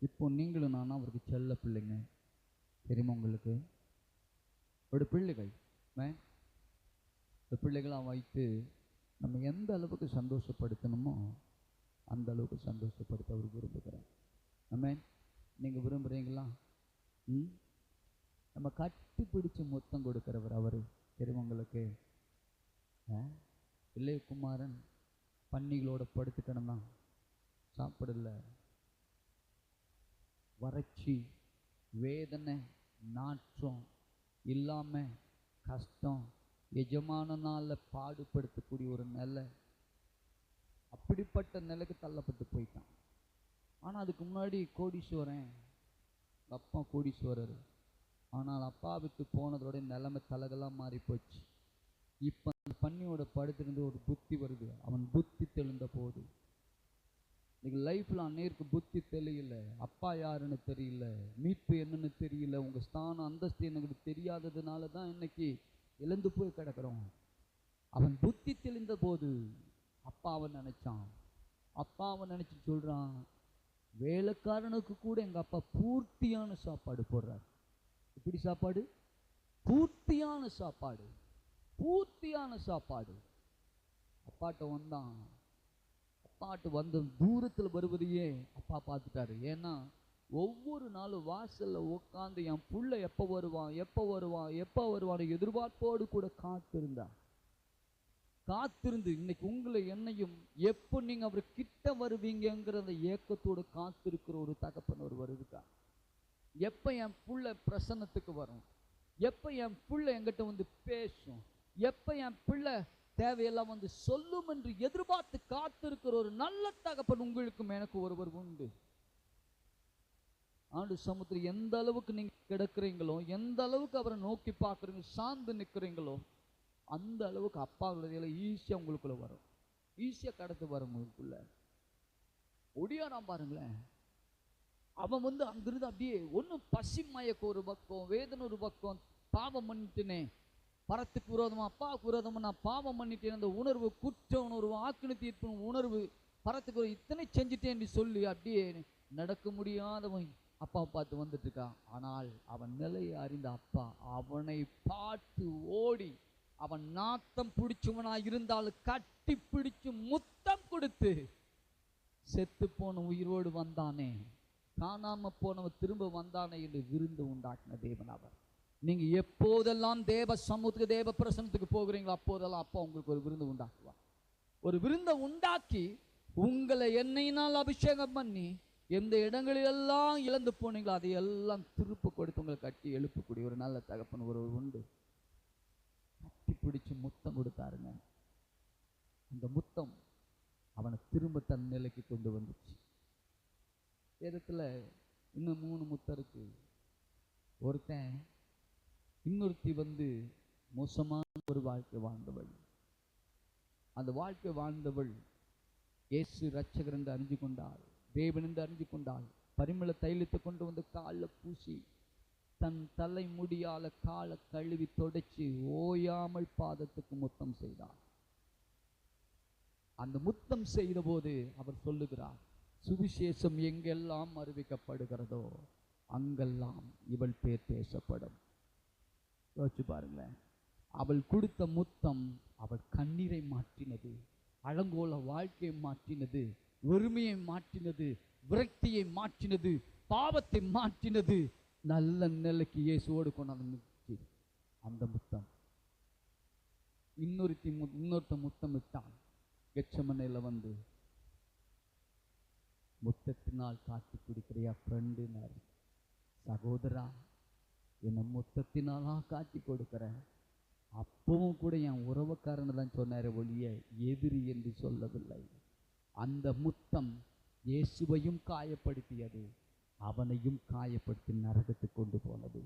இப்போ நீங்களும் நானும் அவருக்கு செல்ல பிள்ளைங்க. தெரியுமா உங்களுக்கு? ஒரு பிள்ளைகள் இந்த பிள்ளைகளாக வைத்து நம்ம எந்த அளவுக்கு சந்தோஷப்படுத்தணுமோ அந்த அளவுக்கு சந்தோஷப்படுத்த அவர் விரும்புகிறார். ஆமென். நீங்கள் விரும்புகிறீங்களா? நம்ம கட்டி பிடிச்சு முத்தம் கொடுக்கிறவர் அவர். தெரியுமா உங்களுக்கு? இளையகுமாரன் பன்னிகளோட படுத்து கிடந்தான், சாப்பிடல. வறட்சி, வேதனை, நாற்றம் இல்லாமல் கஷ்டம், எஜமானனால பாடுபடுத்தக்கூடிய ஒரு நிலை, அப்படிப்பட்ட நிலைக்கு தள்ளப்பட்டு போயிட்டான். ஆனால் அதுக்கு முன்னாடி கோடீஸ்வரன், அப்பா கோடீஸ்வரர். ஆனால் அப்பா விட்டு போனதோட நிலைமை தலகெல்லாம் மாறி போச்சு. இப்போ அந்த பன்னியோட படுத்திருந்து ஒரு புத்தி வருது. அவன் புத்தி தெளிந்த போது, இன்னைக்கு லைஃப்பில் அநேருக்கு புத்தி தெரியல, அப்பா யாருன்னு தெரியல, மீட்பு என்னன்னு தெரியல, உங்கள் ஸ்தானம் அந்தஸ்து எனக்கு தெரியாததுனால தான் இன்னைக்கு இழந்து போய் கிடக்கிறோம். அவன் புத்தி தெளிந்த போது அப்பாவை நினைச்சான். அப்பாவை நினைச்சு சொல்றான், வேலைக்காரனுக்கு கூட எங்க அப்பா பூர்த்தியான சாப்பாடு போடுறார். எப்படி சாப்பாடு? பூர்த்தியான சாப்பாடு, பூர்த்தியான சாப்பாடு. அப்பாட்ட வந்தான். அப்பாட்டு வந்து தூரத்தில் வருவதையே அப்பா பார்த்துட்டாரு. ஏன்னா ஒவ்வொரு நாளும் வாசல்ல உட்காந்து என் புள்ள எப்போ வருவான் எப்போ வருவான் எப்போ வருவான் எதிர்பார்ப்போடு கூட காத்திருந்து இன்னைக்கு உங்களை என்னையும் எப்போ நீங்க அவர் கிட்ட வருவீங்கிற அந்த ஏக்கத்தோடு காத்திருக்கிற ஒரு தகப்பன் ஒரு வருதுக்கா. எப்போ என் புள்ள பிரசன்னத்துக்கு வரும், எப்போ என் புள்ள என்கிட்ட வந்து பேசும், எப்போ என் பிள்ளை தேவையெல்லாம் வந்து சொல்லும் என்று எதிர்பார்த்து காத்திருக்கிற ஒரு நல்ல தகப்பன் உங்களுக்கும் எனக்கு ஒருவர் உண்டு. ஆண்டு சமுத்திரம் எந்த அளவுக்கு நீங்க கிடக்குறீங்களோ, எந்த அளவுக்கு அவரை நோக்கி பார்க்குறீங்க, சார்ந்து நிற்கிறீங்களோ, அந்த அளவுக்கு அப்பாவுடைய ஈஸியாக உங்களுக்குள்ள வரும், ஈஸியாக கடத்து வரும் உங்களுக்குள்ள. ஒடியாராம் பாருங்களேன். அவன் வந்து அங்கிருந்து அப்படியே ஒன்றும் பசி மயக்க ஒரு பக்கம், வேதனை ஒரு பக்கம், பாவம் பண்ணிட்டுனே, பரத்துக்கு விரோதமா அப்பாவுக்கு விரோதமா நான் பாவம் பண்ணிட்டேன், அந்த உணர்வு, குற்ற உணர்வு, ஆக்கின தீர்ப்பு உணர்வு, பரத்துக்கு இத்தனை செஞ்சுட்டேன்னு சொல்லி அப்படியே நடக்க முடியாதவன் அப்பாவை பார்த்து வந்துட்டு இருக்கான். ஆனால் அவன் நிலையை அறிந்த அப்பா அவனை பார்த்து ஓடி, அவன் நாத்தம் பிடிச்சவனா இருந்தாலும் கட்டி பிடிச்சு முத்தம் கொடுத்து, செத்து போன உயிரோடு வந்தானே, காணாம போனவன் திரும்ப வந்தானே என்று விருந்து உண்டாக்கின தேவன் அவர். நீங்க எப்போதெல்லாம் தேவ சமூகத்துக்கு, தேவ பிரசனத்துக்கு போகிறீங்களோ அப்போதெல்லாம் அப்பா உங்களுக்கு ஒரு விருந்து உண்டாக்குவார். ஒரு விருந்தை உண்டாக்கி உங்களை எண்ணெயினால் அபிஷேகம் பண்ணி எந்த இடங்களிலெல்லாம் இழந்து போனீங்களோ அதையெல்லாம் திருப்பு கொடுத்து உங்களை கட்டி எழுப்பக்கூடிய ஒரு நல்ல தகப்பன் ஒரு உண்டு. கட்டி பிடிச்சு முத்தம் கொடுத்தாருங்க. அந்த முத்தம் அவனை திரும்ப தன் நிலைக்கு கொண்டு வந்துச்சு. இடத்துல இன்னும் 3 முத்தம் இருக்கு. ஒருத்தன் இன்னொருத்தி வந்து மோசமான ஒரு வாழ்க்கை வாழ்ந்தவள். அந்த வாழ்க்கை வாழ்ந்தவள் இயேசு ரட்சகர் என்று அறிஞ்சு கொண்டாள், தேவன் என்று அறிஞ்சு கொண்டாள். பரிமள தைலத்தை கொண்டு வந்து காலில் பூசி தன் தலை முடியால காலை கழுவி தொடச்சி ஓயாமல் பாதத்துக்கு முத்தம் செய்தார். அந்த முத்தம் செய்த போது அவர் சொல்லுகிறார், சுவிசேஷம் எங்கெல்லாம் அறிவிக்கப்படுகிறதோ அங்கெல்லாம் இவள் பேர் பேசப்படும். யோசிச்சு பாருங்களேன். அவள் கொடுத்த முத்தம் அவள் கண்ணீரை மாற்றினது, அலங்கோல வாழ்க்கையை மாற்றினது, ஒருமையை மாற்றினது, விரக்தியை மாற்றினது, பாவத்தை மாற்றினது, நல்ல நிலைக்கு இயேசுவோடு கொண்டாந்து அந்த முத்தம். இன்னொருத்த முத்தம் விட்டான். கெச்சமனையில் வந்து முத்தத்தினால் காட்டி குடிக்கிறியா ஃப்ரெண்டுனார். சகோதரா, என்னை முத்தத்தினாலா காட்டி கொடுக்கிற? அப்பவும் கூட என் உறவுக்காரன்னு தான் சொன்னார் ஒழிய எதிரி என்று சொல்லவில்லை. அந்த முத்தம் இயேசுவையும் காயப்படுத்தியது, அவனையும் காயப்படுத்தி நரகத்துக்கு கொண்டு போனது.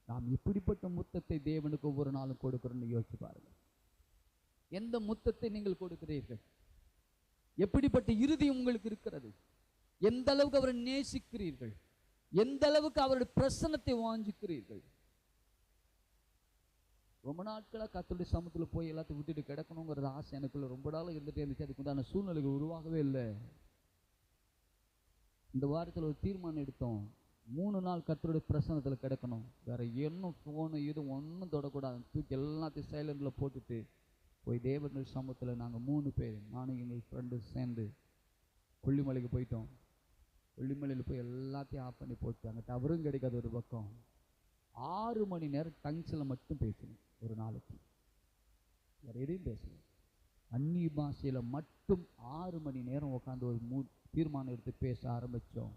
நாம் இப்படிப்பட்ட முத்தத்தை தேவனுக்கு ஒவ்வொரு நாளும் கொடுக்கிறோன்னு யோசிச்சு பாருங்க. எந்த முத்தத்தை நீங்கள் கொடுக்கிறீர்கள்? எப்படிப்பட்ட இறுதியும் உங்களுக்கு இருக்கிறது? எந்த அளவுக்கு அவரை நேசிக்கிறீர்கள்? எந்த அளவுக்கு அவருடைய பிரசன்னத்தை வாஞ்சிக்கிறீர்கள்? ரொம்ப நாட்களாக கர்த்தருடைய சமூகத்தில் போய் எல்லாத்தையும் விட்டுட்டு கிடக்கணுங்கிறது ஆசை எனக்குள்ள ரொம்ப நாள் இருந்துகிட்டே இருந்துச்சு. அதுக்கு உண்டான சூழ்நிலைகள் உருவாகவே இல்லை. இந்த வாரத்தில் ஒரு தீர்மானம் எடுத்தோம், 3 நாள் கர்த்தருடைய பிரசன்னத்தில் கிடக்கணும். வேற இன்னும் ஃபோனு இது ஒன்றும் தொடக்கூடாது. தூக்கி எல்லாத்தையும் சைலண்டில் போட்டுட்டு போய் தேவனுடைய சமூகத்தில் நாங்கள் 3 பேர், நானும் எங்கள் ஃப்ரெண்டு சேர்ந்து கொல்லிமலைக்கு போயிட்டோம். கொல்லிமலையில் போய் எல்லாத்தையும் ஆஃப் பண்ணி போட்டு, அங்கே டவரும் கிடைக்காது. ஒரு பக்கம் 6 மணி நேரம் டங்ஸில் மட்டும் பேசணும் ஒரு நாளைக்கு, வேறு எதையும் பேசணும். அந்நிய பாஷையில் மட்டும் 6 மணி நேரம் உட்காந்து ஒரு தீர்மானம் எடுத்து பேச ஆரம்பித்தோம்.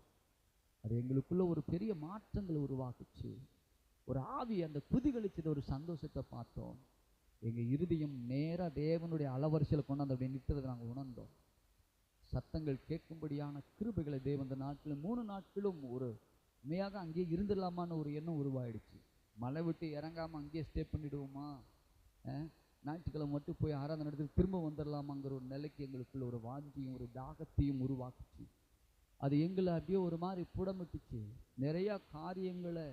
அது எங்களுக்குள்ள ஒரு பெரிய மாற்றங்களை உருவாக்குச்சு. ஒரு ஆவி அந்த குதிகளிச்சது, ஒரு சந்தோஷத்தை பார்த்தோம். எங்கள் இருதயம் நேராக தேவனுடைய அளவரிசையில் கொண்டாந்து அப்படி நிற்கிறத நாங்கள் உணர்ந்தோம். சத்தங்கள் கேட்கும்படியான கிருபைகளை தேவன் இந்த நாட்களும் 3 நாட்களும் ஒரு உண்மையாக அங்கேயே இருந்துடலாமான்னு ஒரு எண்ணம் உருவாயிடுச்சு. மலை விட்டு இறங்காமல் அங்கேயே ஸ்டே பண்ணிவிடுவோமா, ஞாயிற்றுக்கிழமை மட்டும் போய் ஆராதனை நடத்தி திரும்ப வந்துடலாமாங்கிற ஒரு நிலைக்கு எங்களுக்குள்ள ஒரு வாஞ்சியும் ஒரு தாகத்தையும் உருவாக்குச்சு. அது எங்களை அப்படியே ஒரு மாதிரி புடமிட்டுச்சு. நிறையா காரியங்களை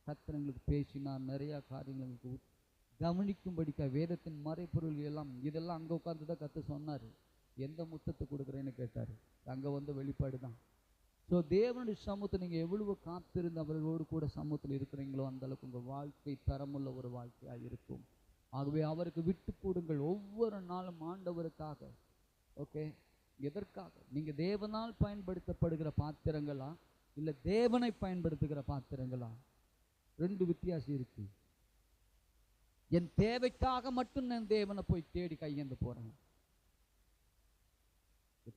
கர்த்தர் எங்களுக்கு பேசினார். நிறையா காரியங்கள் எங்களுக்கு கவனிக்கும்படிக்கா வேதத்தின் மறைப்பொருள் எல்லாம் இதெல்லாம் அங்கே உட்காந்து தான் கர்த்தர் சொன்னார். எந்த முத்தத்தை கொடுக்குறேன்னு கேட்டார். அங்கே வந்து வெளிப்பாடு தான். ஸோ தேவனுடைய சமூகத்தை நீங்கள் எவ்வளவு காத்திருந்து அவர்களோடு கூட சமூகத்தில் இருக்கிறீங்களோ அந்த அளவுக்கு உங்கள் வாழ்க்கை தரமுள்ள ஒரு வாழ்க்கையாக இருக்கும். ஆகவே அவருக்கு விட்டு கூடுங்கள். ஒவ்வொரு நாளும் ஆண்டவருக்காக. ஓகே, எதற்காக? நீங்கள் தேவனால் பயன்படுத்தப்படுகிற பாத்திரங்களா இல்லை தேவனை பயன்படுத்துகிற பாத்திரங்களா? 2 வித்தியாசம் இருக்கு. என் தேவைக்காக மட்டும் நான் தேவனை போய் தேடி கையேந்து போறேன்,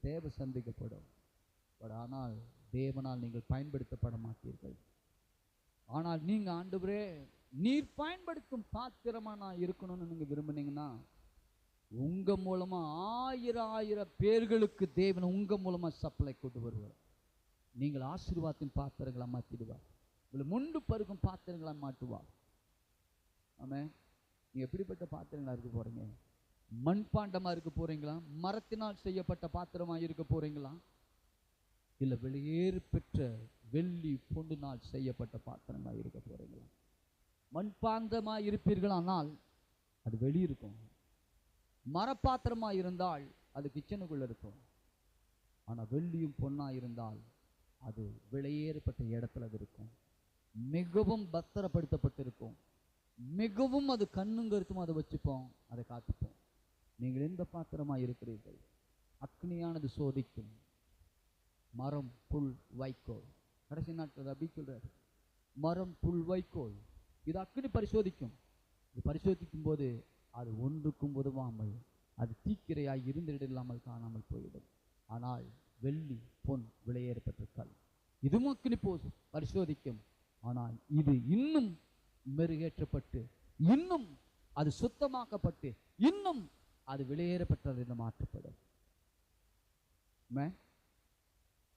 தேவை சந்திக்கப்படும். ஆனால் தேவனால் நீங்கள் பயன்படுத்தப்பட மாட்டீர்கள். ஆனால் நீங்கள் ஆண்டவரே நீர் பயன்படுத்தும் பாத்திரமா நான் இருக்கணும்னு நீங்கள் விரும்புனீங்கன்னா உங்க மூலமா 1000 பேர்களுக்கு தேவன் உங்க மூலமா சப்ளை கொண்டு வருவார். நீங்கள் ஆசீர்வாதத்தின் பாத்திரங்களா மாற்றிடுவார். உங்களை முண்டு பருக்கும் பாத்திரங்களா மாட்டுவார். ஆமே, நீங்க எப்படிப்பட்ட பாத்திரங்களா இருக்க போறீங்க? மண்பாண்டமா இருக்க போறீங்களா? மரத்தினால் செய்யப்பட்ட பாத்திரமா இருக்க போறீங்களா? இல்லை வெளியேறு பெற்ற வெள்ளி பொன்னினால் செய்யப்பட்ட பாத்திரமா இருக்க போறீங்களா? மண்பாண்டமா இருப்பீர்களானால் அது வெளியிருக்கும். மரப்பாத்திரமா இருந்தால் அது கிச்சனுக்குள்ள இருக்கும். ஆனால் வெள்ளியும் பொன்னா இருந்தால் அது வெளியேறப்பட்ட இடத்துல அது இருக்கும். மிகவும் பத்திரப்படுத்தப்பட்டிருக்கும். மிகவும் அது கண்ணும் கருத்தும் அதை வச்சுப்போம், அதை காத்துப்போம். நீங்கள் எந்த பாத்திரமா இருக்கிறீர்கள்? அக்னியானது சோதிக்கும். மரம், புல், வைக்கோல். கடைசி நாட்கள் அப்படி சொல்றாரு. மரம், புல், வைக்கோல் இது அக்னி பரிசோதிக்கும். இது பரிசோதிக்கும் போது அது ஒன்றுக்கும் உதவாமல் அது தீக்கிரையாய் இருந்திடலாமல் காணாமல் போயிடும். ஆனால் வெள்ளி, பொன் விலையேறப்பட்ட கல் இதுவும் அக்னி பரிசோதிக்கும். ஆனால் இது இன்னும் மெருகேற்றப்பட்டு இன்னும் அது சுத்தமாக்கப்பட்டு இன்னும் அது விலையேறப்பட்டது என்று மாற்றப்படும்.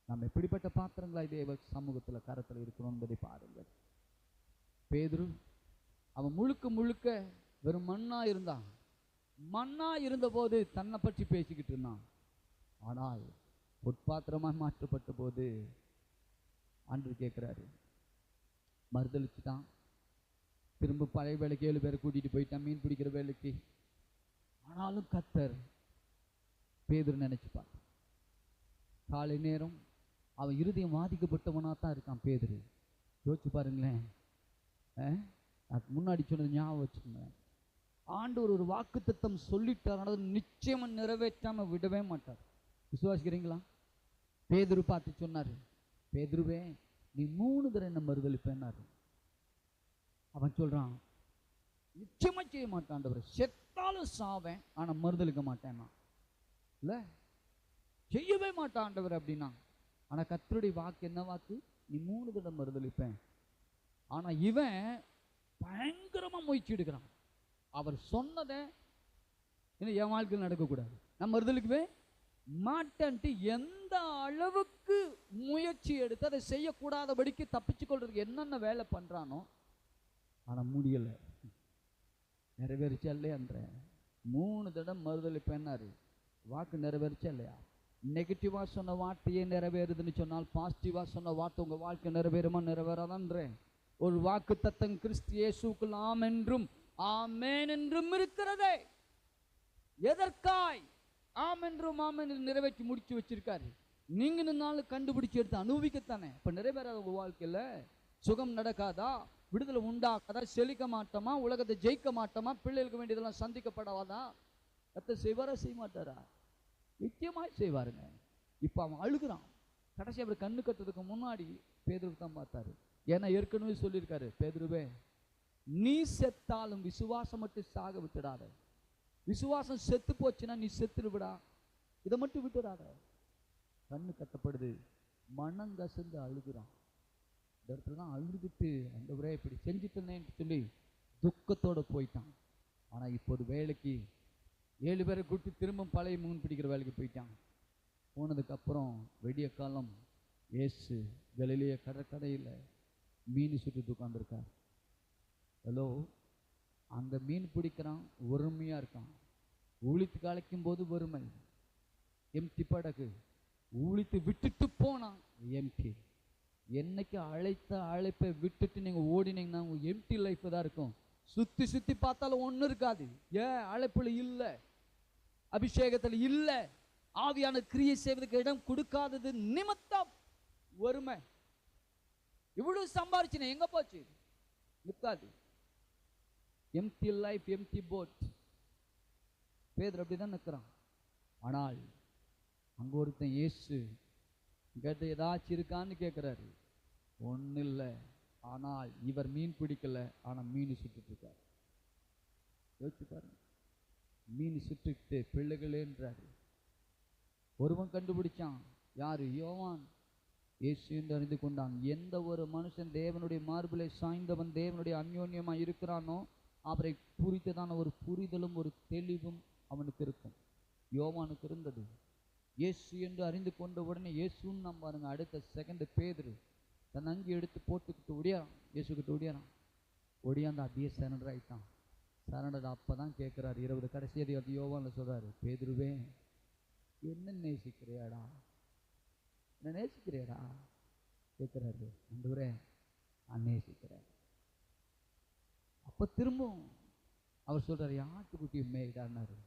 நாம் எப்படிப்பட்ட பாத்திரங்களாய் தேவ சமூகத்தில் கரத்தில் இருக்கிறோம் என்பதை பாருங்கள். பேதுரு அவன் முழுக்க முழுக்க வெறும் மண்ணா இருந்தான். மண்ணா இருந்தபோது தன்னை பற்றி பேசிக்கிட்டு இருந்தான். ஆனால் பொற்பாத்திரமாக மாற்றப்பட்ட போது ஆண்டவர் கேட்கிறாரு, மறுதளிச்சுட்டான். திரும்ப பழைய வேலைக்கு 7 பேரை கூட்டிட்டு போயிட்டான், மீன் பிடிக்கிற வேலைக்கு. ஆனாலும் கர்த்தர் பேதுரு நினைச்சு பார்த்தான். காலை நேரம் அவன் இருதயம் பாதிக்கப்பட்டவனா தான் இருக்கான் பேதுரு. யோசிச்சு பாருங்களேன். முன்னாடி சொன்னது ஞாபகம் வச்சுங்க. ஆண்டவர் ஒரு வாக்குத்தத்தம் சொல்லிட்டார், நிச்சயமா நிறைவேற்றாம விடவே மாட்டார். விசுவாசிக்கிறீங்களா? பேதுரு பார்த்து சொன்னாரு, பேதுருவே நீ 3 தடவை என்ன மறுதளிப்பேன்னாரு. அவன் சொல்றான், நிச்சயமா செய்ய மாட்டான் ஆண்டவரே, செத்தாலும் சாவேன் ஆனா மறுதளிக்க மாட்டேன்னா. இல்ல செய்யவே மாட்டான் ஆண்டவர் அப்படின்னா. ஆனா கர்த்தருடைய வாக்கு என்ன வாக்கு? நீ 3 தடவை மறுதளிப்பேன். ஆனா இவன் பயங்கரமா முயற்சி எடுக்கிறான். அவர் சொன்னதை என் வாழ்க்கையில் நடக்கக்கூடாது, நான் மறுதளிக்கவே மாட்டேன்ட்டு எந்த அளவுக்கு முயற்சி எடுத்து அதை செய்யக்கூடாதபடிக்கு தப்பிச்சு கொள்றதுக்கு என்னென்ன வேலை பண்றானோ ஆனா முடியல. நிறைவேறிச்சா இல்லையான்ற 3 தடவை மறுதளிப்பேன்னாரு. வாக்கு நிறைவேறிச்சா இல்லையா? நெகட்டிவா சொன்ன வார்த்தையே நிறைவேறுதுன்னு சொன்னால் பாசிட்டிவா சொன்ன வார்த்தை உங்க வாழ்க்கை நிறைவேறுமா நிறைவேறாதன்றேன். ஒரு வாக்கு தத்தம் கிறிஸ்து இயேசுக்குள் ஆம் என்றும் ஆமேன் என்றும் இருக்கிறதே. எதற்காய் ஆம் என்றும் ஆமேன் நிறைவேற்றி முடிச்சு வச்சிருக்காரு. நீங்க நின்னாலும் கண்டுபிடிச்சு எடுத்து அனுபவிக்கத்தானே. இப்ப நிறைவேறாத உங்க வாழ்க்கையில சுகம் நடக்காதா, விடுதலை உண்டாக்காதா, செழிக்க மாட்டோமா, உலகத்தை ஜெயிக்க மாட்டோமா, பிள்ளைகளுக்கு வேண்டியதெல்லாம் சந்திக்கப்படாதா? கர்த்தர் செய்வாரா செய்ய மாட்டாரா? நிச்சயமாய் செய்வாருங்க. இப்ப அவன் அழுகுறான். கடைசி அவர் கண்ணு கட்டுறதுக்கு முன்னாடி பேதுருவை தான் பார்த்தாரு. ஏன்னா ஏற்கனவே சொல்லியிருக்காரு, பேதுருவே நீ செத்தாலும் விசுவாசம் மட்டும் சாக விட்டுடாத. விசுவாசம் செத்து போச்சுன்னா நீ செத்துரு விடா, இதை மட்டும் விட்டுடாத. கண்ணு கட்டப்படுது, மனம் கசந்து அழுகுறான். இந்த இடத்துல தான் அழுதுட்டு ஆண்டவரே இப்படி செஞ்சுட்டேன்னு சொல்லி துக்கத்தோட போயிட்டான். ஆனா இப்போது வேலைக்கு 7 பேரை கூட்டி திரும்ப பழைய மீன் பிடிக்கிற வேலைக்கு போயிட்டான். போனதுக்கு அப்புறம் வெடிய காலம் இயேசு கலிலேய கடற்கரையில் மீன் சுட்டு உட்கார்ந்துருக்கார். ஹலோ, அங்க மீன் பிடிக்கிறான், ஒருமையா இருக்கான். ஊழித்து கலைக்கும் போது வறுமை, எம்டி படகு. ஊழித்து விட்டுட்டு போனான், எம்டி. என்னைக்கு அழைத்த அழைப்பை விட்டுட்டு நீங்க ஓடினீங்கன்னா உங்க எம்டி லைஃப் தான் இருக்கும். சுத்தி சுத்தி பார்த்தாலும் ஒன்றும் இருக்காது. ஏன்? அழைப்புல இல்லை, அபிஷேகத்தில் இல்லை, ஆவியான கிரியை செய்வதற்கு இடம் கொடுக்காதது நிமித்தம் வறுமை. இவ்வளவு சம்பாரிச்சின எங்க போச்சு? நிற்காது. Empty life, empty boat. பேதுரு அப்படிதான் நிற்கிறான். ஆனால் அங்க ஒருத்தன் இயேசு கேட்டு ஏதாச்சும் இருக்கான்னு கேட்கிறாரு. ஒன்றும் இல்லை. ஆனால் இவர் மீன் பிடிக்கல, ஆனா மீன் சுட்டுட்டு இருக்காரு. யோசிச்சு பாருங்க. மீன் சுட்டுட்டு பிள்ளைகளேன்றாரு. ஒருவன் கண்டுபிடிச்சான். யாரு? யோவான். இயேசு என்று அறிந்து கொண்டான். எந்த ஒரு மனுஷன் தேவனுடைய மார்பிலை சாய்ந்தவன் தேவனுடைய அந்யோன்யமா இருக்கிறானோ அவரை குறித்ததான ஒரு புரிதலும் ஒரு தெளிவும் அவனுக்கு இருக்கும். யோவானுக்கு இருந்தது. இயேசு என்று அறிந்து கொண்ட உடனே இயேசுன்னு நம்ம பாருங்க, அடுத்த செகண்ட் பேதுரு தன் அங்கி எடுத்து போட்டுக்கிட்டு ஒடியாரான். இயேசுக்கிட்ட ஒடியாரான். ஒடியாந்து அப்படியே சரண்டர் ஆயிட்டான். சரண்டர் அப்பதான் கேட்கிறாரு, 20 கடைசி அது யோவான்ல சொல்றாரு, பேதுருவே என்ன நேசிக்கிறியாடா, என்ன நேசிக்கிறியாடா கேட்கிறாரு. ஆண்டவரே நான் நேசிக்கிறேன். அப்ப திரும்பவும் அவர் சொல்றாரு, ஆட்டுக்குட்டியை மேய்டான்னாரு.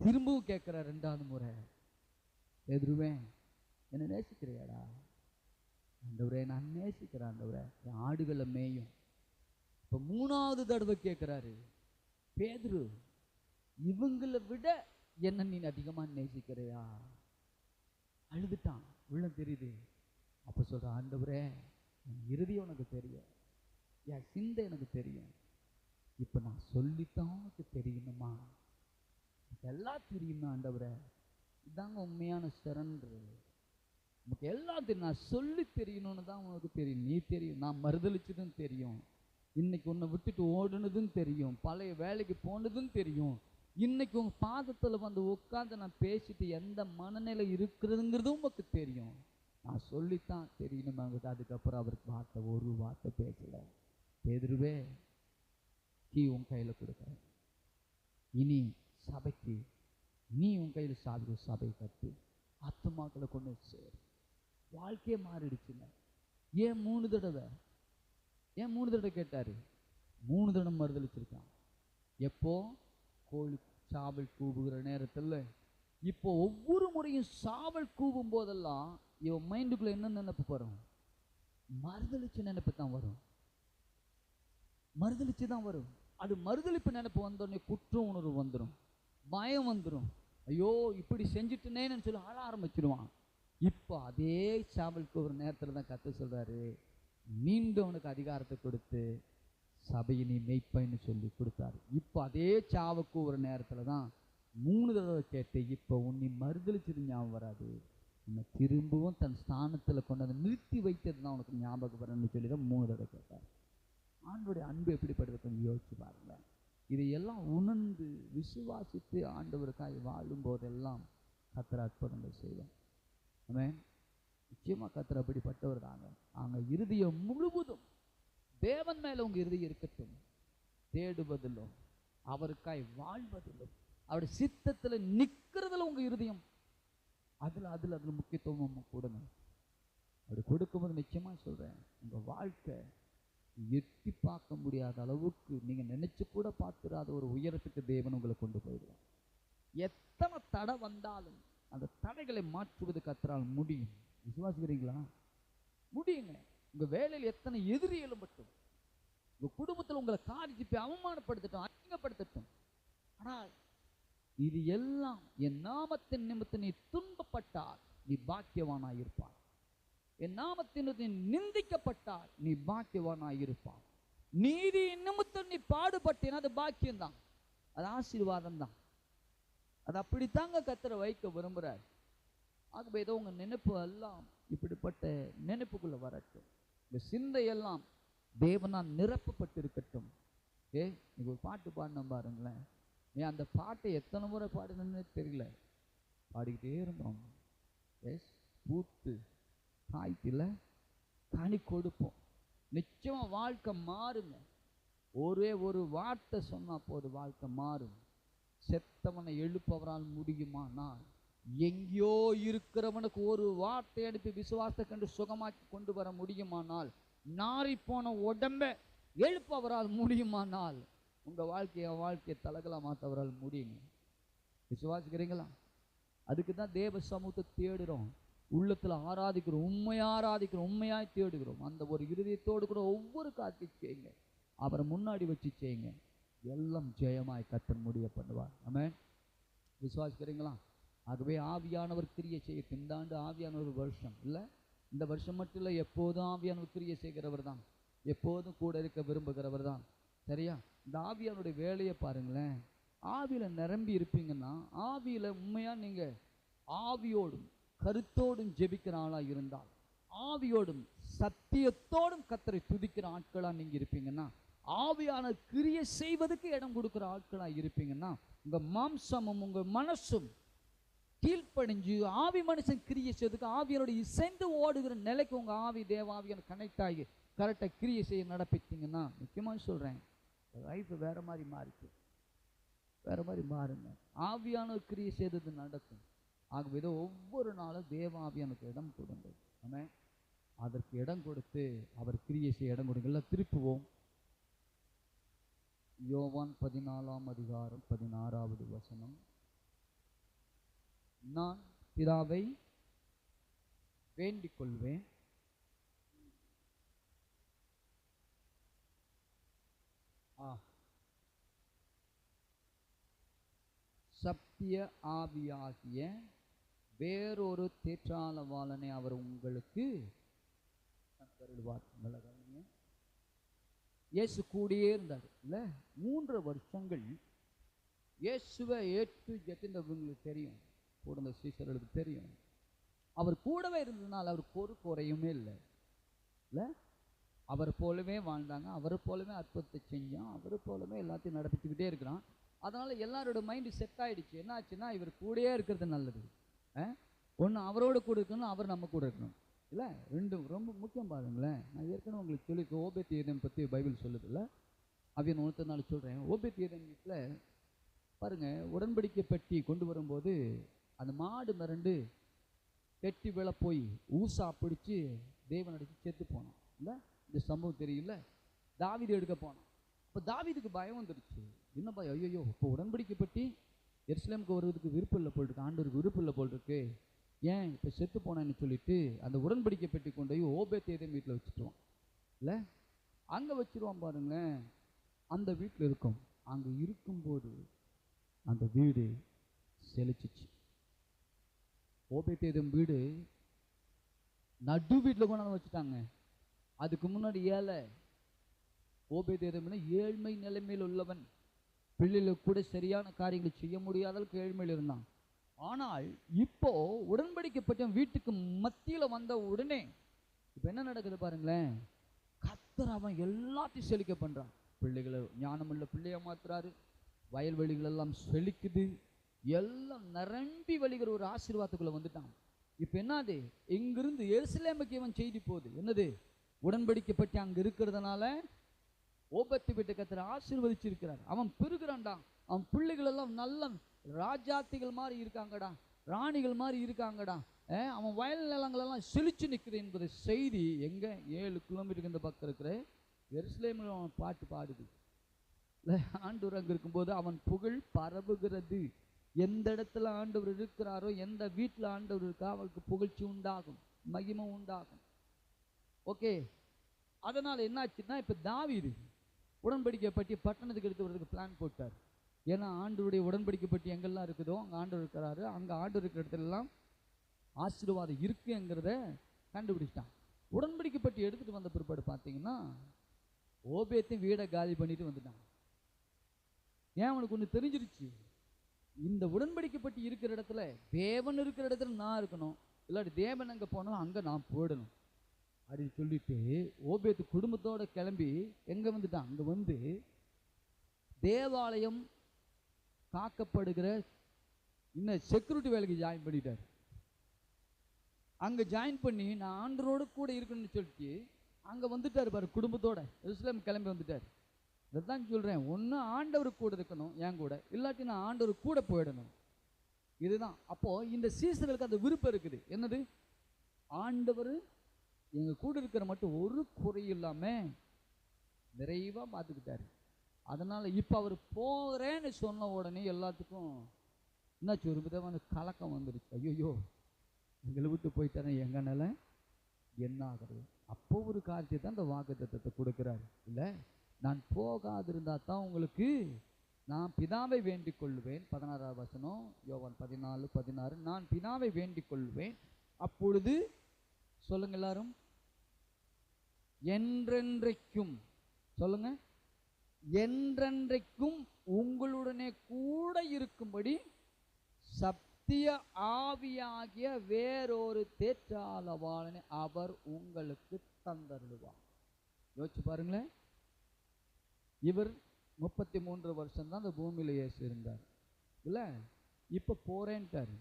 திரும்பவும் கேட்கிறார் 2வது முறை, பேதுருவே என்ன நேசிக்கிறியாடா? ஆண்டவரே நான் நேசிக்கிறேன் ஆண்டவரே, என் ஆடுகளை மேயும். இப்ப 3வது தடவை கேட்கிறாரு, பேதுரு இவங்களை விட என்ன நீ அதிகமா நேசிக்கிறியா? அழுதுட்டான். உள்ள தெரியுது. அப்ப சொல்ற, ஆண்டவரே என் இருதயம் உனக்கு தெரியும், என் சிந்தை எனக்கு தெரியும். இப்ப நான் சொல்லித்தான் உனக்கு தெரியணுமா? எல்லாம் தெரியுமா ஆண்டவரே? இதாங்க உண்மையான சரண்டர். உனக்கு எல்லாத்தையும் நான் சொல்லி தெரியணும்னு தான் உனக்கு தெரியும். நீ தெரியும், நான் மறுதளிச்சதும் தெரியும், இன்னைக்கு உன்னை விட்டுட்டு ஓடுனதும் தெரியும், பழைய வேலைக்கு போனதும் தெரியும், இன்னைக்கு உங்க பாதத்துல வந்து உட்காந்து நான் பேசிட்டு எந்த மனநிலை இருக்கிறதுங்கிறதும் உனக்கு தெரியும். நான் சொல்லித்தான் தெரியணுமா? அதுக்கப்புறம் அவருக்கு ஒரு வார்த்தை பேசல. பேதுருவே கீ உன் கையில கொடுக்குறேன், இனி சபைக்கு நீ உன் கையில் சாவி, சபை கட்டு, ஆத்துமாக்களை கொண்டு சேர். வாழ்க்கையே மாறிடுச்சுங்க. ஏன் 3 தடவை? ஏன் 3 தடவை கேட்டாரு? 3 தடவை மறுதளிச்சிருக்கான். எப்போ? கோழி சாவல் கூவுகிற நேரத்தில். இப்போ ஒவ்வொரு முறையும் சாவல் கூவும் போதெல்லாம் இவன் மைண்டுக்குள்ள என்ன நினைப்பு வரும்? மறுதளிச்ச நினைப்பு தான் வரும். மறுதளிச்சு தான் வரும். அது மறுதளிப்பு நினைப்பு வந்தோடனே குற்ற உணர்வு வந்துடும், பயம் வந்துடும். ஐயோ இப்படி செஞ்சுட்டேனேன்னு சொல்லி ஆள ஆரம்பிச்சிடுவான். இப்போ அதே சாவலுக்கு ஒரு நேரத்தில் தான் கத்த சொல்றாரு, மீண்டும் அவனுக்கு அதிகாரத்தை கொடுத்து சபையை நீ மெய்ப்பைன்னு சொல்லி கொடுத்தாரு. இப்போ அதே சாவுக்கு ஒரு நேரத்தில் தான் 3 தடவை கேட்டு, இப்போ உன்னை மறுதளிச்சது ஞாபகம் வராது, உன்னை திரும்பவும் தன் ஸ்தானத்தில் கொண்டு வந்து நிறுத்தி வைத்தது தான் உனக்கு ஞாபகம் வரணும்னு சொல்லி தான் 3 தடவை கேட்டார். ஆண்டவருடைய அன்பு எப்படிப்படுறது கொஞ்சம் யோசிச்சு பாருங்க. இதையெல்லாம் உணர்ந்து விசுவாசித்து ஆண்டவருக்காய் வாழும் போதெல்லாம் கர்த்தர் அற்புதங்கள் செய்வார். ஆமென். நிச்சயமா கர்த்தர் அப்படிப்பட்டவர் தாங்க. அங்க இருதயம் முழுவதும் தேவன் மேல உங்க இருதயம் இருக்கட்டும். தேடுவதிலும் அவருக்காய் வாழ்வதிலும் அவருடைய சித்தத்துல நிக்கிறதுல உங்க இருதயம் அதுல முக்கியத்துவம் கொடுங்க. அப்படி கொடுக்கும்போது நிச்சயமா சொல்றேன், உங்க வாழ்க்கை எட்டி பார்க்க முடியாத அளவுக்கு நீங்க நினைச்சு கூட பார்த்துடாத ஒரு உயரத்துக்கு தேவன் உங்களை கொண்டு போயிடுவார். எத்தனை தடை வந்தாலும் அந்த தடைகளை மாற்றுவது கர்த்தரால் முடியும். விசுவாசிக்கிறீங்களா? முடியுங்க. உங்க வேலையில் எத்தனை எதிரி எழும்பட்டும், உங்க குடும்பத்தில் உங்களை காரிச்சு போய் அவமானப்படுத்தட்டும், அசிங்கப்படுத்தட்டும், ஆனால் இது எல்லாம் என் நாமத்தின் நிமித்தம் நீ துன்பப்பட்டால் நீ பாக்கியவானாய் இருப்பாய். என் நாமத்தின் நிந்திக்கப்பட்டால் நீ பாக்கியவானாய் இருப்பாய். நீதி நிமித்தம் நீ பாடுபட்டேன், அது பாக்கியம்தான், அது ஆசீர்வாதம் தான். அது அப்படித்தாங்க கர்த்தர் வைக்க விரும்புகிறார். ஆகவே ஏதோ உங்க நினைப்பு எல்லாம் இப்படிப்பட்ட நினைப்புக்குள்ள வரட்டும். இந்த சிந்தையெல்லாம் தேவனால் நிரப்பப்பட்டிருக்கட்டும். நீங்க ஒரு பாட்டு பாடின பாருங்களேன். நீ அந்த பாட்டை எத்தனை முறை பாடினே தெரியல, பாடிக்கிட்டே இருந்தோம். பூத்து காய்த்தில கனி கொடுப்போம். நிச்சயமா வாழ்க்கை மாறுங்க. ஒரே ஒரு வார்த்தை சொன்னா போது வாழ்க்கை மாறும். செத்தவனை எழுப்பவரால் முடியுமானால், எங்கேயோ இருக்கிறவனுக்கு ஒரு வார்த்தை அனுப்பி விசுவாசத்தை கண்டு சுகமாக்கி கொண்டு வர முடியுமானால், நாரி போன உடம்பை எழுப்பவரால் முடியுமானால், உங்க வாழ்க்கையை தலகலா மாற்றவரால் முடியுங்க. விசுவாசிக்கிறீங்களா? அதுக்கு தான் தேவ சமூகத்தை தேடுறோம், உள்ளத்துல ஆராதிக்கிறோம், உண்மையாய் தேடுகிறோம். அந்த ஒரு இருதயத்தோடு கூட ஒவ்வொரு காரியத்தையும் செய்யுங்க, அவரை முன்னாடி வச்சு செய்யுங்க. எல்லாம் ஜெயமாய் கர்த்தர் முடிய பண்ணுவார். ஆமென். விசுவாசிக்கிறீங்களா? ஆகவே ஆவியானவர் கிரியை செய்ய, இந்த ஆண்டு ஆவியானவர் வருஷம் இல்லை, இந்த வருஷம் மட்டும் இல்லை, எப்போதும் ஆவியானவர் கிரியை செய்கிறவர் தான், எப்போதும் கூட இருக்க விரும்புகிறவர் தான். சரியா? இந்த ஆவியானுடைய வேலையை பாருங்களேன். ஆவியில நிரம்பி இருப்பீங்கன்னா, ஆவியில உண்மையா நீங்க ஆவியோடும் கருத்தோடும் ஜெபிக்கிற ஆளா இருந்தால், ஆவியோடும் சத்தியத்தோடும் கர்த்தரை துதிக்கிற ஆட்களா நீங்க இருப்பீங்கன்னா, ஆவியான கிரியை செய்வதற்கு இடம் கொடுக்கிற ஆட்களா இருப்பீங்கன்னா, உங்க மாம்சமும் உங்க மனசும் கீழ்ப்படிஞ்சு ஆவி மனுஷன் கிரியை செய்வதற்கு ஆவியனோட இசைந்து ஓடுகிற நிலைக்கு உங்க ஆவி தேவாவியான கனெக்ட் ஆகி கரெக்டா கிரியை செய்ய நடப்பித்தீங்கன்னா, முக்கியமா சொல்றேன், லைஃப் வேற மாதிரி மாறிச்சு, வேற மாதிரி மாறுங்க. ஆவியான கிரியை செய்தது நடக்கும். ஆகவே ஒவ்வொரு நாளும் தேவாவியானுக்கு இடம் கொடுங்க. ஆமென். அதற்கு இடம் கொடுத்து அவர் கிரியை செய்ய இடம் கொடுங்க. எல்லாம் திருப்புவோம். யோவான் 14ஆம் அதிகாரம் 16வது வசனம். நான் பிதாவை வேண்டிக் கொள்வேன், சத்திய ஆவியாகிய வேறொரு தேற்றாளவாளனை அவர் உங்களுக்கு தருவார். இயேசு கூடியே இருந்தார் இல்ல, 3 வருஷங்கள் இயேசுவை ஏற்று ஜெத்திந்தவங்களுக்கு தெரியும், கூட இந்த சீசர்களுக்கு தெரியும். அவர் கூடவே இருந்ததுனால அவருக்கு ஒரு குறையுமே இல்லை இல்லை. அவர் போலவே வாழ்ந்தாங்க, அவரை போலவே அற்புதத்தை செஞ்சான், அவரை போலவே எல்லாத்தையும் நடப்பிச்சுக்கிட்டே இருக்கிறான். அதனால எல்லாரோட மைண்டு செட் ஆயிடுச்சு. என்ன ஆச்சுன்னா, இவர் கூடயே இருக்கிறது நல்லது. ஒன்று அவரோட கூட இருக்கணும், அவர் நம்ம கூட இருக்கணும் இல்லை. ரெண்டும் ரொம்ப முக்கியம். பாருங்களேன், நான் ஏற்கனவே உங்களுக்கு சொல்லி ஓபேத் ஏதேம் பற்றி பைபிள் சொல்லுது இல்லை. அப்படின்னு ஒருத்தர் நாள் சொல்கிறேன். ஓபேத் ஏதேம் வீட்டில் பாருங்க, உடன்படிக்கை பெட்டி கொண்டு வரும்போது அந்த மாடு மிரண்டு பெட்டி விழ போய் ஊசா பிடிச்சி தேவன் அடித்து செத்து போனான் இல்லை. இந்த சம்பவம் தெரியல. தாவீது எடுக்க போனான். அப்போ தாவீதுக்கு பயம் வந்துடுச்சு. என்ன பயம்? ஐயோ, இப்போ உடன்படிக்கை பெட்டி எருசலேமுக்கு வருவதுக்கு விருப்பம் இல்லை போல் இருக்கு, ஆண்டவருக்கு விருப்பம் இல்லை போல் இருக்கு, ஏன் இப்போ செத்து போனேன்னு சொல்லிட்டு அந்த உடன்படிக்கை பெட்டி கொண்டு போய் ஓபேத் ஏதேம் வீட்டில் வச்சுட்டுவான் இல்லை. அங்கே வச்சிருவான் பாருங்களேன். அந்த வீட்டில் இருக்கும். அங்கே இருக்கும்போது அந்த வீடு செழிச்சிச்சு. ஓபேத் ஏதேம் வீடு நடு வீட்டில் கொண்டாந்து வச்சுட்டாங்க. அதுக்கு முன்னாடி ஏழை. ஓபேத் ஏதோம்னா ஏழ்மை நிலைமையில் உள்ளவன், பிள்ளைகளுக்கு கூட சரியான காரியங்களை செய்ய முடியாத அளவுக்கு ஏழ்மையில் இருந்தான். ஆனால் இப்போ உடன்படிக்கப்பட்ட வீட்டுக்கு மத்தியில் வந்த உடனே இப்போ என்ன நடக்குது பாருங்களேன். கர்த்தர் அவன் எல்லாத்தையும் செழிக்க பண்றான். பிள்ளைகளை ஞானமுள்ள பிள்ளைய மாத்துறாரு, வயல்வெளிகள் எல்லாம் செழிக்குது, எல்லாம் நிரம்பி வழிகிற ஒரு ஆசீர்வாதத்துக்குள்ள வந்துட்டான். இப்போ என்னது, இங்கிருந்து எருசலேமுக்கு இவன் செய்தி போகுது. என்னது? உடன்படிக்கப்பட்டு அங்க இருக்கிறதுனால ஓபேத் வீட்டை கர்த்தர் ஆசீர்வதிச்சிருக்கிறார். அவன் பெருகிறான்டா. அவன் பிள்ளைகள் எல்லாம் நல்ல ராஜாத்திகள் மாதிரி இருக்காங்கடா, ராணிகள் மாதிரி இருக்காங்கடா. அவன் வயல் நிலங்கள் எல்லாம் செழிச்சு நிற்குது என்பது செய்தி எங்க 7 கிலோமீட்டருக்கு இந்த பக்கம் இருக்கிற எருசலேமில் அவன் பாட்டு பாடுது. ஆண்டவர் அங்கே இருக்கும்போது அவன் புகழ் பரவுகிறது. எந்த இடத்துல ஆண்டவர் இருக்கிறாரோ, எந்த வீட்டில் ஆண்டவர் இருக்கா, அவருக்கு புகழ்ச்சி உண்டாகும், மகிமை உண்டாகும். ஓகே. அதனால என்னாச்சுன்னா, இப்ப தாவீது உடன்படிக்கை பற்றி பட்டணத்துக்கு எடுத்து வரதுக்கு பிளான் போட்டார். ஏன்னா ஆண்டவருடைய உடன்படிக்கை பற்றி எங்கெல்லாம் இருக்குதோ அங்கே ஆண்டவர் இருக்கிறாரு, அங்கே ஆண்டவர் இருக்கிற இடத்துல எல்லாம் ஆசீர்வாதம் இருக்குங்கிறத கண்டுபிடிச்சிட்டான். உடன்படிக்கை பற்றி எடுத்துட்டு வந்த பிற்பாடு பார்த்தீங்கன்னா, ஓபேத்தையும் வீடை காலி பண்ணிட்டு வந்துட்டான். ஏன்? அவனுக்கு ஒன்று தெரிஞ்சிருச்சு, இந்த உடன்படிக்கை பற்றி இருக்கிற இடத்துல, தேவன் இருக்கிற இடத்துல நான் இருக்கணும், இல்லாட்டி தேவன் அங்கே போனாலும் அங்கே நான் போயிடணும் அப்படின்னு சொல்லிட்டு ஓபேத்து குடும்பத்தோட கிளம்பி எங்க வந்துட்டான்? அங்கே வந்து தேவாலயம் காக்கப்படுகிற இன்னும் செக்யூரிட்டி வேலைக்கு ஜாயின் பண்ணிட்டார். அங்கே ஜாயின் பண்ணி நான் ஆண்டரோடு கூட இருக்கணும்னு சொல்லிட்டு அங்கே வந்துட்டார் பாரு, குடும்பத்தோட எருசலேம் கிளம்பி வந்துட்டார். இதைத்தான் சொல்கிறேன், ஒன்று ஆண்டவர் கூட இருக்கணும் என் கூட, இல்லாட்டி நான் ஆண்டவர் கூட போயிடணும். இதுதான். அப்போது இந்த சீசர்களுக்கு அந்த விருப்பம் இருக்குது. என்னது? ஆண்டவர் எங்கள் கூட இருக்கிற மட்டும் ஒரு குறை இல்லாமல் நிறைவாக பார்த்துக்கிட்டாரு. அதனால் இப்போ அவர் போகிறேன்னு சொன்ன உடனே எல்லாத்துக்கும் என்னாச்சு? ஒரு விதமான கலக்கம் வந்துடுச்சு. ஐயோ, எங்களை விட்டு போயிட்டானே, எங்கள் நிலை என்ன ஆகிறது? அப்போ ஒரு காரியத்தை தான் அந்த வாக்குத்தத்தத்தை கொடுக்குறாரு. இல்லை, நான் போகாதிருந்தா தான் உங்களுக்கு நான் பிதாவை வேண்டிக் கொள்வேன். 16ஆம் வசனம், யோவான் 14:16. நான் பிதாவை வேண்டிக் கொள்வேன், அப்பொழுது சொல்லுங்க எல்லாரும், என்றென்றைக்கும் சொல்லுங்க, என்றென்றைக்கும் உங்களுடனே கூட இருக்கும்படி சத்திய ஆவியாகிய வேறொரு தேற்றாளவாளனை அவர் உங்களுக்கு தந்தருளுவார். யோசிச்சு பாருங்களேன். இவர் 33 வருஷம் தான் அந்த பூமியில இயேசு இருந்தார். இல்ல, இப்ப போறேன்ட்டாரு.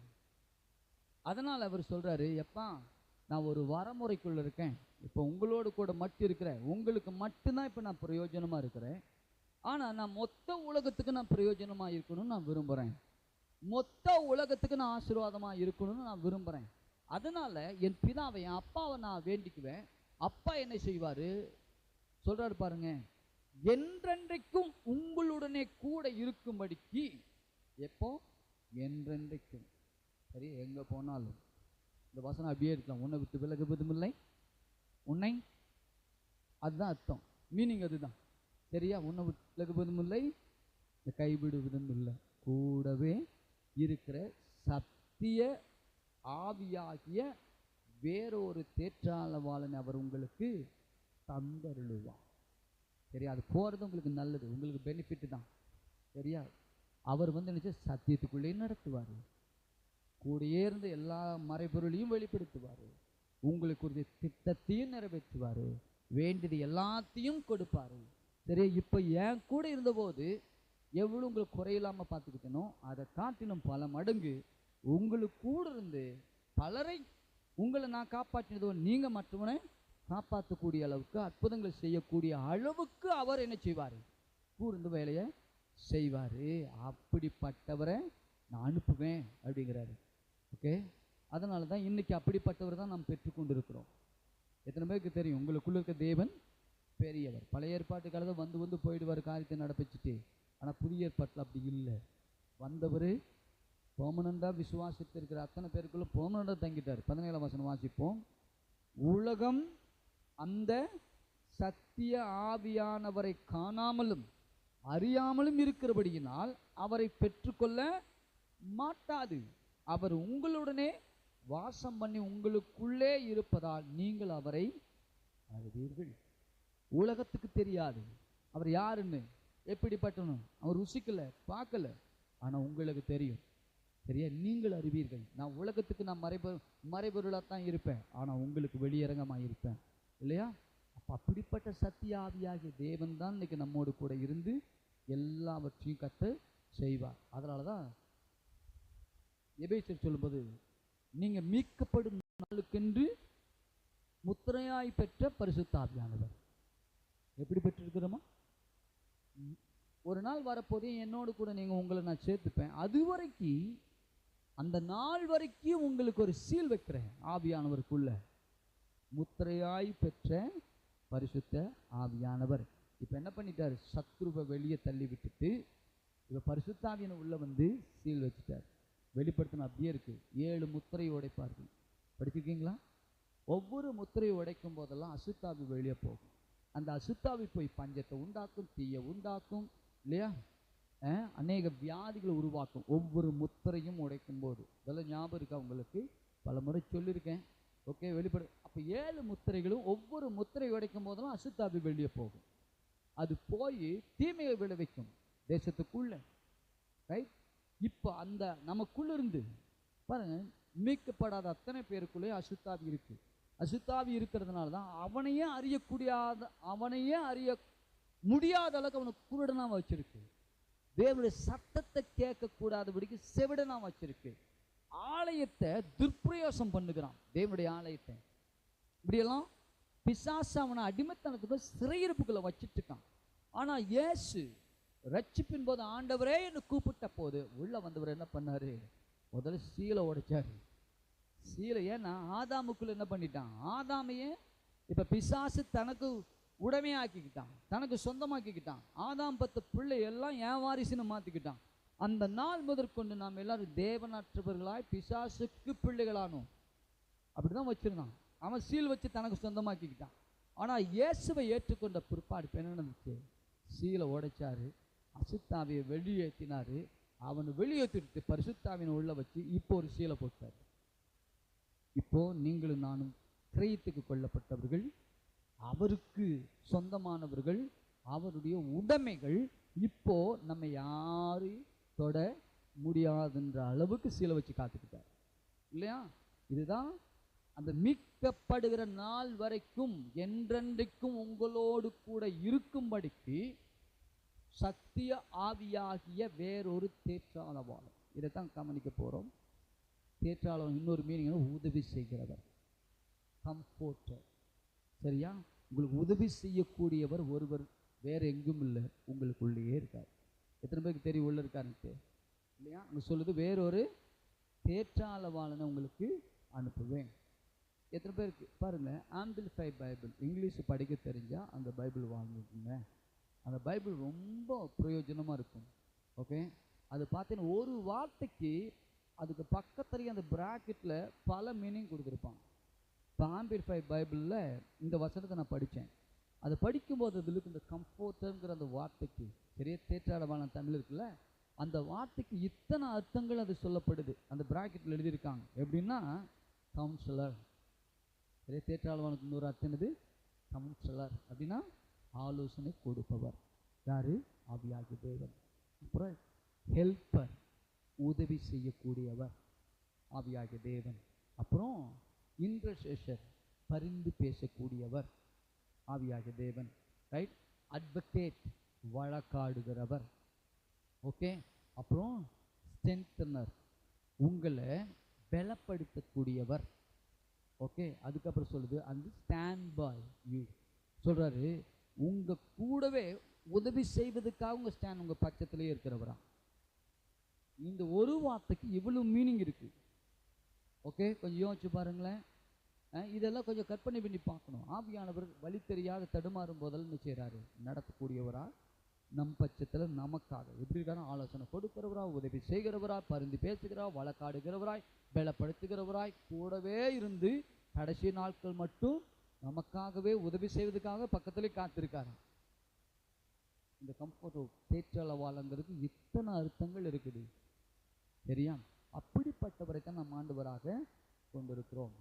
அதனால அவர் சொல்றாரு, எப்பா நான் ஒரு வரமுறைக்குள்ள இருக்கேன், இப்போ உங்களோடு கூட மட்டும் இருக்கிறேன், உங்களுக்கு மட்டும்தான் இப்போ நான் பிரயோஜனமா இருக்கிறேன். ஆனால் நான் மொத்த உலகத்துக்கு நான் பிரயோஜனமா இருக்கணும்னு நான் விரும்புகிறேன். மொத்த உலகத்துக்கு நான் ஆசீர்வாதமாக இருக்கணும்னு நான் விரும்புகிறேன். அதனால என் பிதாவை, என் அப்பாவை நான் வேண்டிக்குவேன். அப்பா என்ன செய்வார் சொல்றாரு பாருங்க, என்றென்றைக்கும் உங்களுடனே கூட இருக்கும்படிக்கு. எப்போ? என்றென்றைக்கும். சரி, எங்கே போனாலும் இந்த வசனம் அப்படியே இருக்கலாம். உன்னை விட்டு விலகுவதும் இல்லை, உன்னை, அதுதான் அர்த்தம், மீனிங் அதுதான். சரியா? உன்னை விட்டு விலகுவதும் இல்லை, கைவிடுவதும் இல்லை, கூடவே இருக்கிற சத்திய ஆவியாகிய வேறொரு தேற்றாளவாளனை அவர் உங்களுக்கு தந்தருளுவார். சரியா? அது போகிறது உங்களுக்கு நல்லது, உங்களுக்கு பெனிஃபிட் தான். சரியா? அவர் வந்து நினைச்ச சத்தியத்துக்குள்ளே நடத்துவார், கூடயே இருந்து எல்லா மறைபொருளையும் வெளிப்படுத்துவார், உங்களுக்கு ஒரு திட்டத்தையும் நிறைவேற்றுவார், வேண்டியது எல்லாத்தையும் கொடுப்பார். சரியா? இப்போ என் கூட இருந்தபோது எவ்வளோ உங்களுக்கு குறையில்லாமல் பார்த்துக்கிட்டனோ அதை காட்டிலும் பல மடங்கு உங்களுக்கு கூட இருந்து பலரை உங்களை நான் காப்பாற்றினதோ நீங்கள் மற்றவனை காப்பாற்றக்கூடிய அளவுக்கு, அற்புதங்களை செய்யக்கூடிய அளவுக்கு அவர் என்ன செய்வார்? கூர்ந்து வேலையை செய்வார். அப்படிப்பட்டவரை நான் அனுப்புவேன் அப்படிங்கிறாரு. ஓகே. அதனால தான் இன்னைக்கு அப்படிப்பட்டவர் தான் நாம் பெற்றுக்கொண்டு இருக்கிறோம். எத்தனை பேருக்கு தெரியும் உங்களுக்குள்ள இருக்க தேவன் பெரியவர்? பழைய ஏற்பாட்டு காலத்தில் வந்து வந்து போயிடுவார், காரியத்தை நடப்பிச்சுட்டு. ஆனால் புதிய ஏற்பாட்டில் அப்படி இல்லை. வந்தவர் பெர்மனண்டாக விசுவாசித்திருக்கிற அத்தனை பேருக்குள்ள பெர்மனண்டாக தங்கிட்டார். 17ஆம் வசனம் வாசிப்போம். உலகம் அந்த சத்திய ஆவியானவரை காணாமலும் அறியாமலும் இருக்கிறபடியினால் அவரை பெற்றுக்கொள்ள மாட்டாது. அவர் உங்களுடனே வாசம் பண்ணி உங்களுக்குள்ளே இருப்பதால் நீங்கள் அவரை அறிவீர்கள். உலகத்துக்கு தெரியாது அவர் யாருன்னு, எப்படிப்பட்டனும் அவர் ருசிக்கல, பார்க்கல, ஆனால் உங்களுக்கு தெரியும். சரியா? நீங்கள் அறிவீர்கள். நான் உலகத்துக்கு நான் மறைபொருளாக தான் இருப்பேன், ஆனால் உங்களுக்கு வெளியரங்கமாக இருப்பேன். இல்லையா? அப்போ அப்படிப்பட்ட சத்திய ஆவியாகிய தேவன் தான் இன்னைக்கு நம்மோடு கூட இருந்து எல்லாவற்றையும் கற்று செய்வார். அதனால தான் எபேசியர் சொல்லும்போது, நீங்கள் மீட்கப்படும் நாளுக்கென்று முத்திரையாய் பெற்ற பரிசுத்த ஆவியானவர். எப்படி பெற்றிருக்கிறோமா? ஒரு நாள் வரப்போதே என்னோடு கூட உங்களை நான் சேர்த்துப்பேன். அது வரைக்கும், அந்த நாள் வரைக்கும் உங்களுக்கு ஒரு சீல் வைக்கிறேன் ஆவியானவருக்குள்ள. முத்திரையாய் பெற்ற பரிசுத்த ஆவியானவர். இப்போ என்ன பண்ணிட்டார்? சத்ருவை வெளியே தள்ளி விட்டுட்டு இப்போ பரிசுத்தாவியான உள்ள வந்து சீல் வச்சுட்டார். வெளிப்படுத்தின அப்படியே இருக்கு. 7 முத்திரை உடைப்பார்கள். படிச்சிருக்கீங்களா? ஒவ்வொரு முத்திரையை உடைக்கும் போதெல்லாம் அசுத்தாவி வெளியே போகும். அந்த அசுத்தாவி போய் பஞ்சத்தை உண்டாக்கும், தீயை உண்டாக்கும் இல்லையா, அநேக வியாதிகளை உருவாக்கும் ஒவ்வொரு முத்திரையும் உடைக்கும் போது. இதெல்லாம் ஞாபகம் இருக்கா உங்களுக்கு? பல முறை சொல்லியிருக்கேன். ஓகே, வெளிப்படு. அப்போ 7 முத்திரைகளும் ஒவ்வொரு முத்திரை உடைக்கும் போதெல்லாம் அசுத்தாவி வெளியே போகும். அது போய் தீமையை விளைவிக்கும் தேசத்துக்குள்ள. ரைட்? இப்போ அந்த நமக்குள்ள இருந்து பாருங்க, மீட்கப்படாத அத்தனை பேருக்குள்ளே அசுத்தாவி இருக்கு. அசுத்தாவி இருக்கிறதுனால தான் அவனையே அறிய முடியாத அளவுக்கு அவனுக்கு குருடனா வச்சிருக்கு. தேவனுடைய சத்தத்தை கேட்கக்கூடாதபடிக்கு செவிடனா வச்சிருக்கு. ஆலயத்தை துர்பிரயோசம் பண்ணுகிறான். தேவனுடைய ஆலயத்தை இப்படியெல்லாம் பிசாசு அவனை அடிமைத்தனத்துக்கு சிறையிருப்புகளை வச்சிட்டு இருக்கான். ஆனா இயேசு ரட்சிப்பின் போது ஆண்டவரே என்று கூப்பிட்ட போது உள்ள வந்தவர் என்ன பண்ணாரு? முதல்ல சீலை உடைச்சாரு. சீலை, ஏன்னா ஆதாமுக்குள்ள என்ன பண்ணிட்டான்? ஆதாமையே இப்ப பிசாசு தனக்கு உடைமையாக்கிக்கிட்டான், தனக்கு சொந்தமாக்கிக்கிட்டான். ஆதாம் 10 பிள்ளை எல்லாம் என் வாரிசுன்னு மாத்திக்கிட்டான். அந்த நாள் முதற்கொண்டு நாம் எல்லாரும் தேவனற்றவர்களாய் பிசாசுக்கு பிள்ளைகளானோம். அப்படிதான் வச்சிருந்தான். அவன் சீல் வச்சு தனக்கு சொந்தமாக்கிக்கிட்டான். ஆனா இயேசுவை ஏற்றுக்கொண்ட பிற்பாடு என்ன நடந்துச்சு? சீலை உடைச்சாரு, அசுத்தாவியை வெளியேற்றினாரு. அவனை வெளியேற்றிட்டு பரிசுத்தாவினை உள்ள வச்சு இப்போ ஒரு சீலை போட்டார். இப்போ நீங்களும் நானும் கிரயத்துக்கு கொள்ளப்பட்டவர்கள், அவருக்கு சொந்தமானவர்கள், அவருடைய உடைமைகள். இப்போ நம்ம யாரையும் தொட முடியாதுன்ற அளவுக்கு சீலை வச்சு காத்துக்கிட்டார் இல்லையா? இதுதான் அந்த மீட்கப்படுகிற நாள் வரைக்கும் என்றென்றைக்கும் உங்களோடு கூட இருக்கும்படிக்கு சத்திய ஆவியாகிய வேறொரு தேற்றாளவாளன். இதைத்தான் கவனிக்க போறோம். தேற்றாளவன் இன்னொரு மீனிங் உதவி செய்கிறவர், கம்ஃபோர்ட்டர். சரியா? உங்களுக்கு உதவி செய்யக்கூடியவர் ஒருவர் வேற எங்கும் இல்லை, உங்களுக்குள்ளேயே இருக்கார். எத்தனை பேருக்கு தெரியும் உள்ள இருக்காருன்ட்டு? இல்லையா? அங்கே சொல்லுது வேறொரு தேற்றாளவாளனை உங்களுக்கு அனுப்புவேன். எத்தனை பேருக்கு பாருங்க, ஆம்பிளிஃபை பைபிள் இங்கிலீஷ் படிக்க தெரிஞ்சா அந்த பைபிள் வாங்கிக்கோங்க. அந்த பைபிள் ரொம்ப பிரயோஜனமாக இருக்கும். ஓகே, அது பார்த்தீங்கன்னா ஒரு வார்த்தைக்கு அதுக்கு பக்கத்துலேயே அந்த ப்ராக்கெட்டில் பல மீனிங் கொடுத்துருப்பான். இப்போ ஆம்பிளிஃபை பைபிளில் இந்த வசனத்தை நான் படித்தேன். அதை படிக்கும்போது அதில் இந்த கம்ஃபோர்ட்டருங்கிற அந்த வார்த்தைக்கு, சரியா, தேற்றாளவான தமிழ் இருக்குல்ல, அந்த வார்த்தைக்கு இத்தனை அர்த்தங்கள் அது சொல்லப்படுது. அந்த ப்ராக்கெட்டில் எழுதியிருக்காங்க. எப்படின்னா கவுன்சிலர். சரியா? தேற்றாளவானுக்கு இன்னொரு அர்த்தம் என்னது? கவுன்சிலர் அப்படின்னா ஆலோசனை கொடுப்பவர். யாரு? ஆவியாகிய தேவன். அப்புறம் ஹெல்ப்பர், உதவி செய்யக்கூடியவர், ஆவியாகிய தேவன். அப்புறம் இன்டர்செஷர், பரிந்து பேசக்கூடியவர், ஆவியாகிய தேவன். ரைட்? அட்வொகேட், வழக்காடுகிறவர். ஓகே. அப்புறம் ஸ்ட்ரென்தனர், உங்களை பலப்படுத்தக்கூடியவர். ஓகே. அதுக்கப்புறம் சொல்லுது அந்த ஸ்டாண்ட் பை யூ, சொல்றாரு உங்க கூடவே உதவி செய்வதற்காக உங்க ஸ்டாண்ட், உங்க பட்சத்திலேயே இருக்கிறவரா. இந்த ஒரு வார்த்தைக்கு இவ்வளவு மீனிங் இருக்கு. ஓகே, கொஞ்சம் யோசிச்சு பாருங்களேன். இதெல்லாம் கொஞ்சம் கற்பனை பண்ணி பார்க்கணும். ஆவியானவர் வழி தெரியாத தடுமாறும் போதெல்லாம் என்ன செய்யறாரு? நடத்தக்கூடியவரா, நம் பட்சத்தில் நமக்காக எப்படி இருக்காரு? ஆலோசனை கொடுக்கிறவரா, உதவி செய்கிறவரா, பரிந்து பேசுகிறா, வழக்காடுகிறவராய், பலப்படுத்துகிறவராய், கூடவே இருந்து கடைசி நாட்கள் மட்டும் நமக்காகவே உதவி செய்வதற்காக பக்கத்திலே காத்திருக்காரு. இந்த கம்ஃபோர்ட் தேற்றளவாளங்கிறது இத்தனை அர்த்தங்கள் இருக்குது. சரியா? அப்படிப்பட்டவரை தான் நம் ஆண்டவராக கொண்டிருக்கிறோம்.